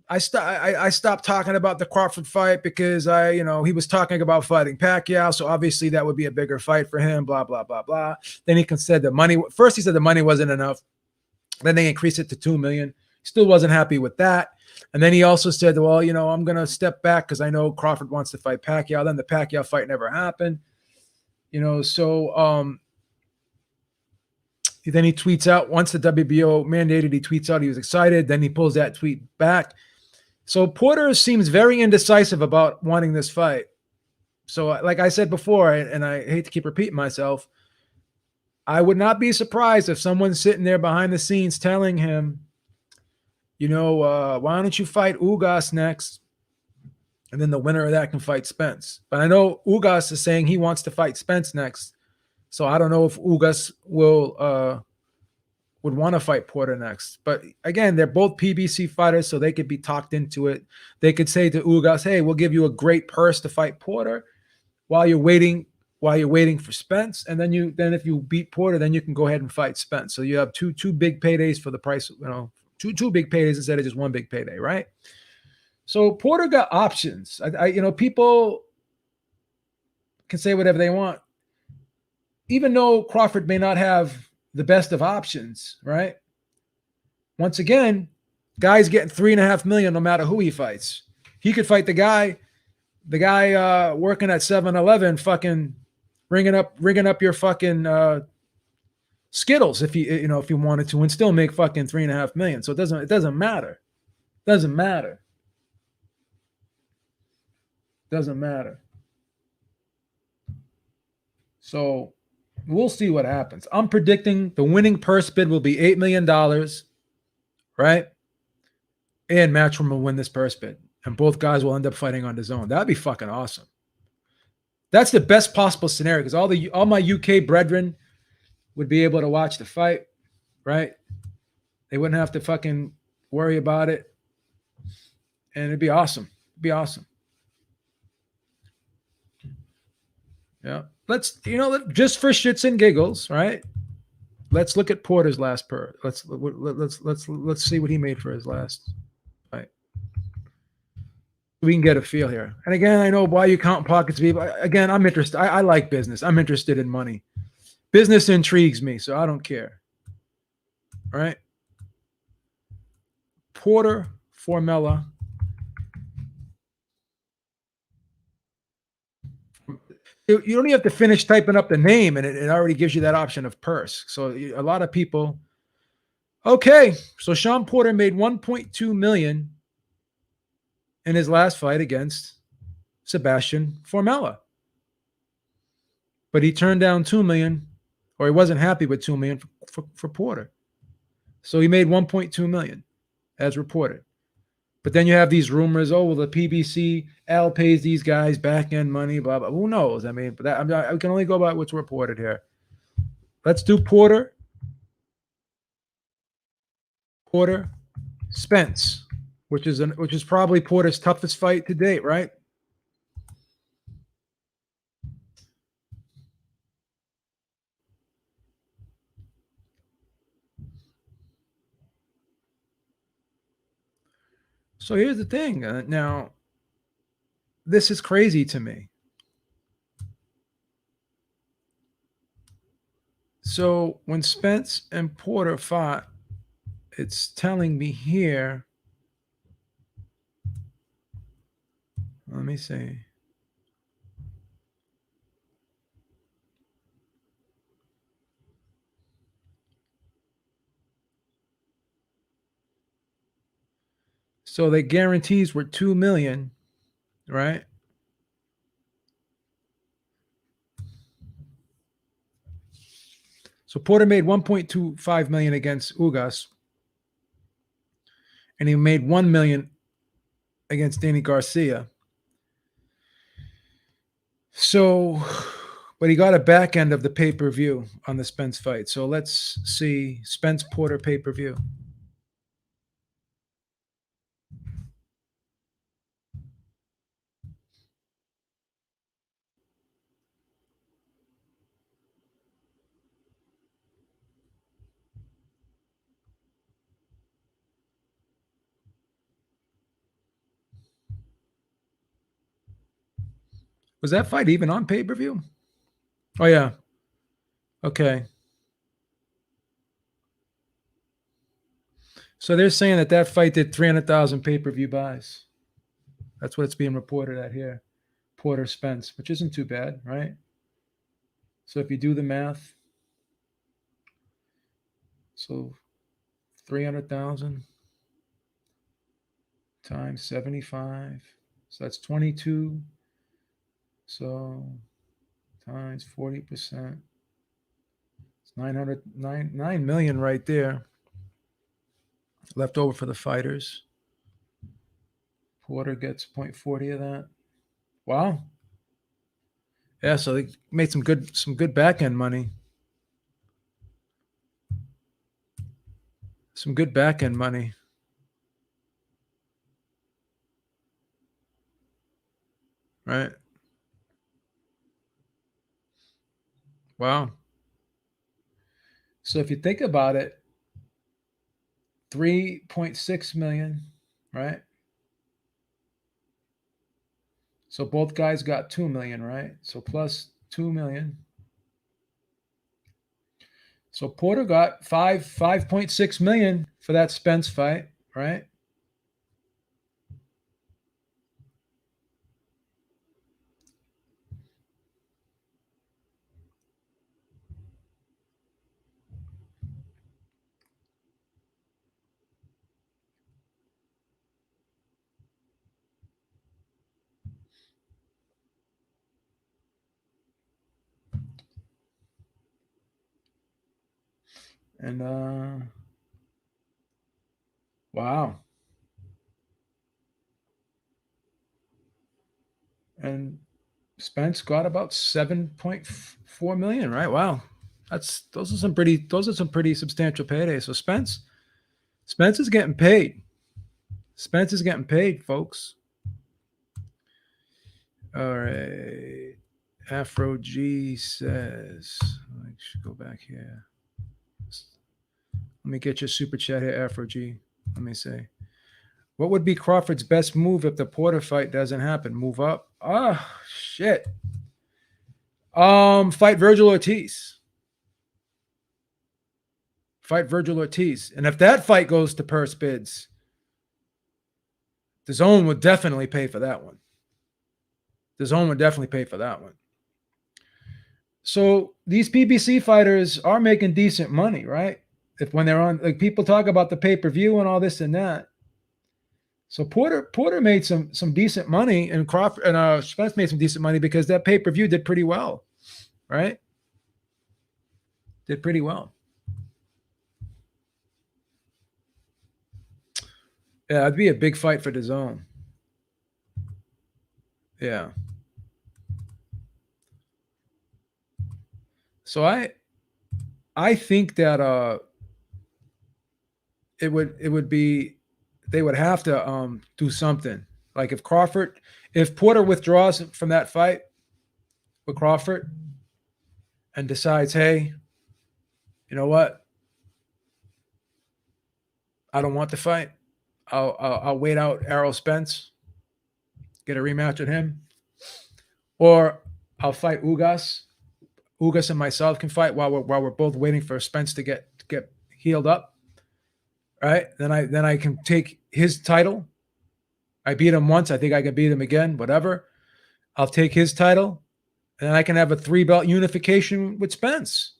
I stopped talking about the Crawford fight because he was talking about fighting Pacquiao, so obviously that would be a bigger fight for him." Blah blah blah blah. Then he said the money. First, he said the money wasn't enough. Then they increased it to $2 million. Still wasn't happy with that. And then he also said, "Well, I'm going to step back because I know Crawford wants to fight Pacquiao." Then the Pacquiao fight never happened. Then he tweets out once the WBO mandated. He tweets out he was excited. Then he pulls that tweet back. So Porter seems very indecisive about wanting this fight. So like I said before, and I hate to keep repeating myself, I would not be surprised if someone's sitting there behind the scenes telling him, why don't you fight Ugas next? And then the winner of that can fight Spence. But I know Ugas is saying he wants to fight Spence next. So I don't know if Ugas would want to fight Porter next. But again, they're both PBC fighters, so they could be talked into it. They could say to Ugas, "Hey, we'll give you a great purse to fight Porter while you're waiting for Spence. And then if you beat Porter, then you can go ahead and fight Spence." So you have two big paydays for the price, two big paydays instead of just one big payday, right? So Porter got options. People can say whatever they want. Even though Crawford may not have the best of options, right? Once again, guy's getting $3.5 million no matter who he fights. He could fight the guy working at 7-Eleven, fucking ringing up your fucking Skittles if you wanted to, and still make fucking $3.5 million. So it doesn't matter. Doesn't matter. So we'll see what happens. I'm predicting the winning purse bid will be $8 million, right? And Matchroom will win this purse bid. And both guys will end up fighting on DAZN. That'd be fucking awesome. That's the best possible scenario because all my UK brethren would be able to watch the fight, right? They wouldn't have to fucking worry about it. and it'd be awesome. It'd be awesome. Yeah. Let's, just for shits and giggles, right? Let's look at Porter's last per. Let's see what he made for his last fight. We can get a feel here. And again, I know why you count pockets, people. Again, I'm interested. I like business. I'm interested in money. Business intrigues me, so I don't care. All right. Porter Formella. You don't even have to finish typing up the name, and it already gives you that option of purse. So a lot of people. Okay, so Sean Porter made 1.2 million in his last fight against Sebastian Formella, but he turned down 2 million, or he wasn't happy with 2 million for Porter. So he made 1.2 million, as reported. But then you have these rumors. Oh, well, the PBC Al pays these guys back end money. Blah blah. Who knows? I mean, but I can only go by what's reported here. Let's do Porter Spence, which is probably Porter's toughest fight to date, right? So here's the thing. Now, this is crazy to me. So when Spence and Porter fought, it's telling me here. Let me see. So the guarantees were 2 million, right? So Porter made 1.25 million against Ugas, and he made 1 million against Danny Garcia. So, but he got a back end of the pay-per-view on the Spence fight. So let's see Spence Porter pay-per-view. Was that fight even on pay-per-view? Oh, yeah. Okay. So they're saying that fight did 300,000 pay-per-view buys. That's what it's being reported at here. Porter Spence, which isn't too bad, right? So if you do the math, so 300,000 times 75. So that's 22. So times 40%. It's 9 million right there. Left over for the fighters. Porter gets 0.40 of that. Wow. Yeah, so they made some good back end money. Some good back end money. Right. Wow. So if you think about it, 3.6 million, right? So both guys got 2 million, right? So plus 2 million. So Porter got 5.6 million for that Spence fight, right? And wow. And Spence got about 7.4 million, right? Wow. Those are some pretty substantial paydays. So Spence is getting paid. Spence is getting paid, folks. All right. Afro G says, I should go back here. Let me get your super chat here, Afro G. Let me say, what would be Crawford's best move if the Porter fight doesn't happen? Move up? Ah, shit. Fight Virgil Ortiz. Fight Virgil Ortiz. And if that fight goes to purse bids, the zone would definitely pay for that one. The zone would definitely pay for that one. So these PBC fighters are making decent money, right? If when they're on, like people talk about the pay-per-view and all this and that. So Porter made some decent money, and Crawford and Spence made some decent money because that pay-per-view did pretty well, right? Did pretty well. Yeah, it'd be a big fight for the zone. Yeah. So I think that it would be, they would have to do something. Like if Porter withdraws from that fight with Crawford and decides, hey, you know what? I don't want the fight. I'll wait out Errol Spence, get a rematch with him, or I'll fight Ugas. Ugas and myself can fight while we're both waiting for Spence to get healed up. Right? Then I can take his title. I beat him once. I think I can beat him again. Whatever. I'll take his title, and then I can have a 3-belt unification with Spence.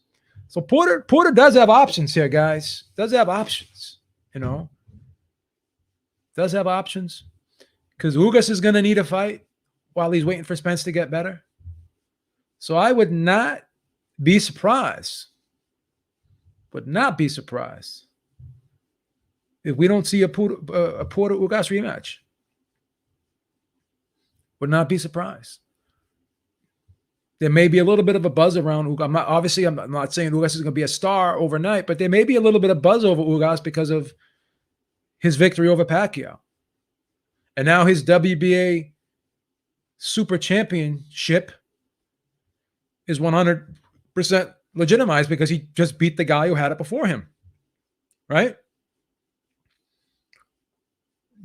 So Porter does have options here, guys. Does have options. You know. Does have options. Because Ugas is going to need a fight while he's waiting for Spence to get better. So I would not be surprised. Would not be surprised if we don't see a Porter Ugas rematch. Would not be surprised. There may be a little bit of a buzz around Ugas. I'm not saying Ugas is going to be a star overnight, but there may be a little bit of buzz over Ugas because of his victory over Pacquiao. And now his WBA Super Championship is 100% legitimized because he just beat the guy who had it before him. Right?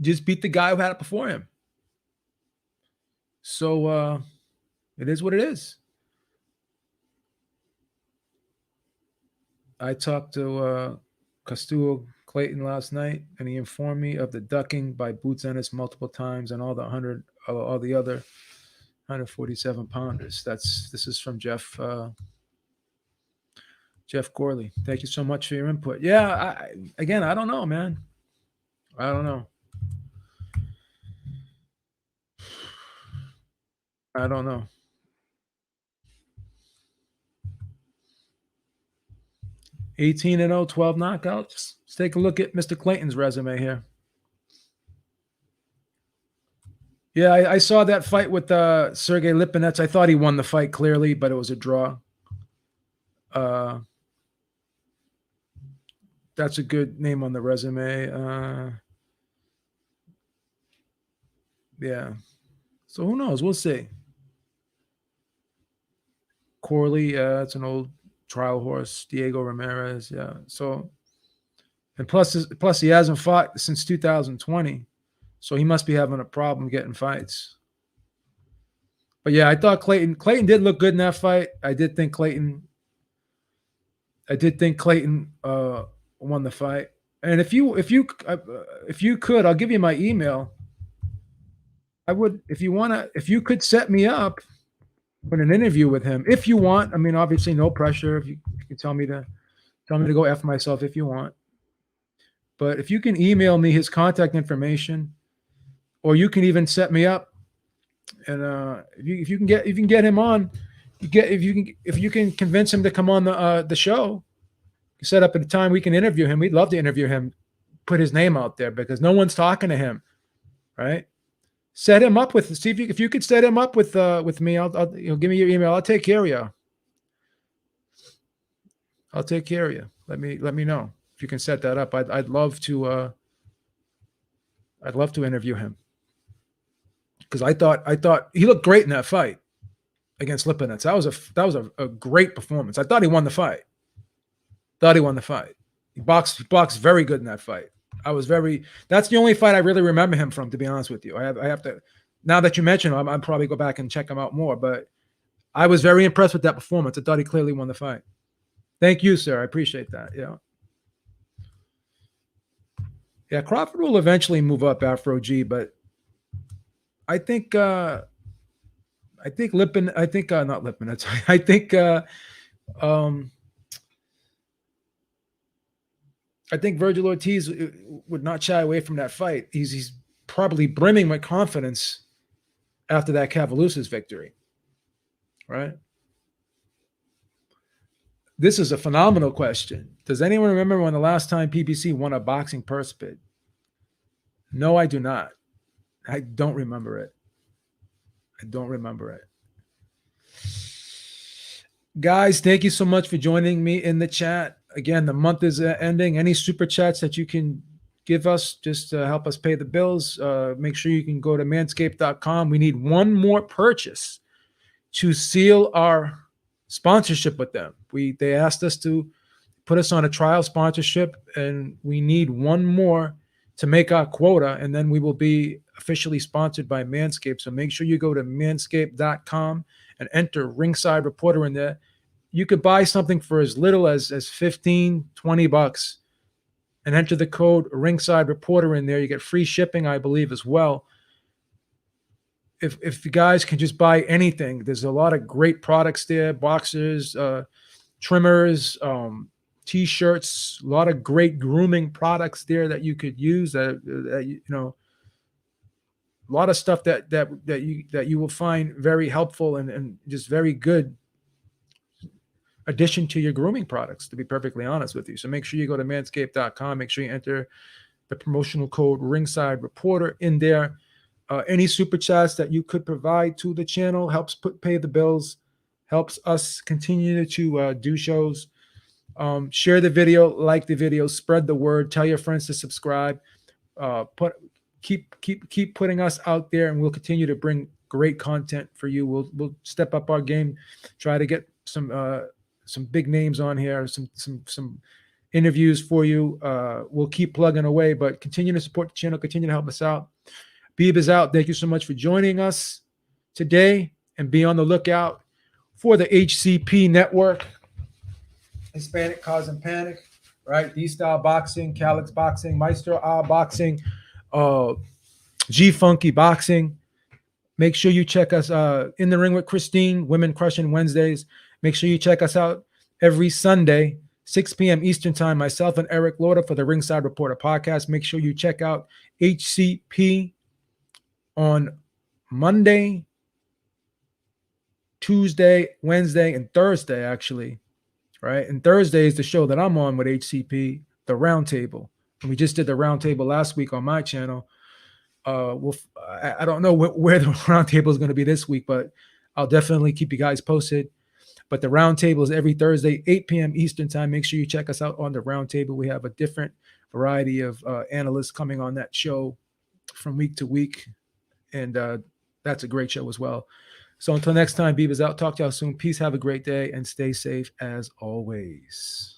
Just beat the guy who had it before him. So it is what it is. I talked to Castillo Clayton last night, and he informed me of the ducking by Boots Ennis multiple times and all the other 147 pounders. This is from Jeff Corley. Thank you so much for your input. Yeah, I don't know, man. I don't know. I don't know. (18-0), 12 knockouts. Let's take a look at Mr. Clayton's resume here. Yeah, I saw that fight with Sergey Lipinets. I thought he won the fight clearly, but it was a draw. That's a good name on the resume. Yeah. So who knows? We'll see. Corley, it's an old trial horse. Diego Ramirez, yeah. So, and plus he hasn't fought since 2020, so he must be having a problem getting fights. But yeah, I thought Clayton did look good in that fight. I did think Clayton won the fight. And if you could, I'll give you my email. I would, if you could set me up with an interview with him, if you want. I mean, obviously, no pressure. If you can tell me to go F myself if you want. But if you can email me his contact information, or you can even set me up, and if you can get him on, if you can convince him to come on the show, set up at a time we can interview him. We'd love to interview him, put his name out there because no one's talking to him, right? Set him up with, see if you could set him up with me. I'll give me your email. I'll take care of you. I'll take care of you. Let me know if you can set that up. I'd love to I'd love to interview him because I thought he looked great in that fight against Lipinets. That was a great performance. I thought he won the fight. He boxed very good in that fight. That's the only fight I really remember him from, to be honest with you. I have to, now that you mention him, I'll probably go back and check him out more, but I was very impressed with that performance. I thought he clearly won the fight. Thank you, sir. I appreciate that. Yeah. Yeah, Crawford will eventually move up Afro G, but I think not Lipinets. I think I think Virgil Ortiz would not shy away from that fight. He's probably brimming with confidence after that Cavalus's victory, right? This is a phenomenal question. Does anyone remember when the last time PBC won a boxing purse bid? No, I do not. I don't remember it. Guys, thank you so much for joining me in the chat. Again, the month is ending. Any super chats that you can give us just to help us pay the bills, make sure you can go to manscaped.com. We need one more purchase to seal our sponsorship with them. They asked us to put us on a trial sponsorship, and we need one more to make our quota, and then we will be officially sponsored by Manscaped. So make sure you go to manscaped.com and enter Ringside Reporter in there. You could buy something for as little as 15, 20 bucks and enter the code Ringside Reporter in there. You get free shipping, I believe, as well. If you guys can just buy anything, there's a lot of great products there, boxers, trimmers, T-shirts, a lot of great grooming products there that you could use. A lot of stuff that you will find very helpful and just very good addition to your grooming products, to be perfectly honest with you. So make sure you go to manscaped.com. Make sure you enter the promotional code Ringside Reporter in there. Any super chats that you could provide to the channel helps pay the bills, helps us continue to do shows. Share the video, like the video, spread the word, tell your friends to subscribe. Keep putting us out there, and we'll continue to bring great content for you. We'll step up our game, try to get some big names on here, some interviews for you. We'll keep plugging away, but continue to support the channel, continue to help us out. Beeb is out. Thank you so much for joining us today, and be on the lookout for the HCP network. Hispanic Causing Panic, right? D-Style Boxing, Calix Boxing, Maestro A Boxing, G-Funky Boxing. Make sure you check us In the Ring with Christine, Women Crushing Wednesdays. Make sure you check us out every Sunday, 6 p.m. Eastern Time, myself and Eric Lauder for the Ringside Reporter podcast. Make sure you check out HCP on Monday, Tuesday, Wednesday, and Thursday, actually. Right? And Thursday is the show that I'm on with HCP, the Roundtable. And we just did the Roundtable last week on my channel. I don't know where the Roundtable is going to be this week, but I'll definitely keep you guys posted. But the Roundtable is every Thursday, 8 p.m. Eastern Time. Make sure you check us out on the Roundtable. We have a different variety of analysts coming on that show from week to week. And that's a great show as well. So until next time, Beaver's out. Talk to y'all soon. Peace. Have a great day and stay safe as always.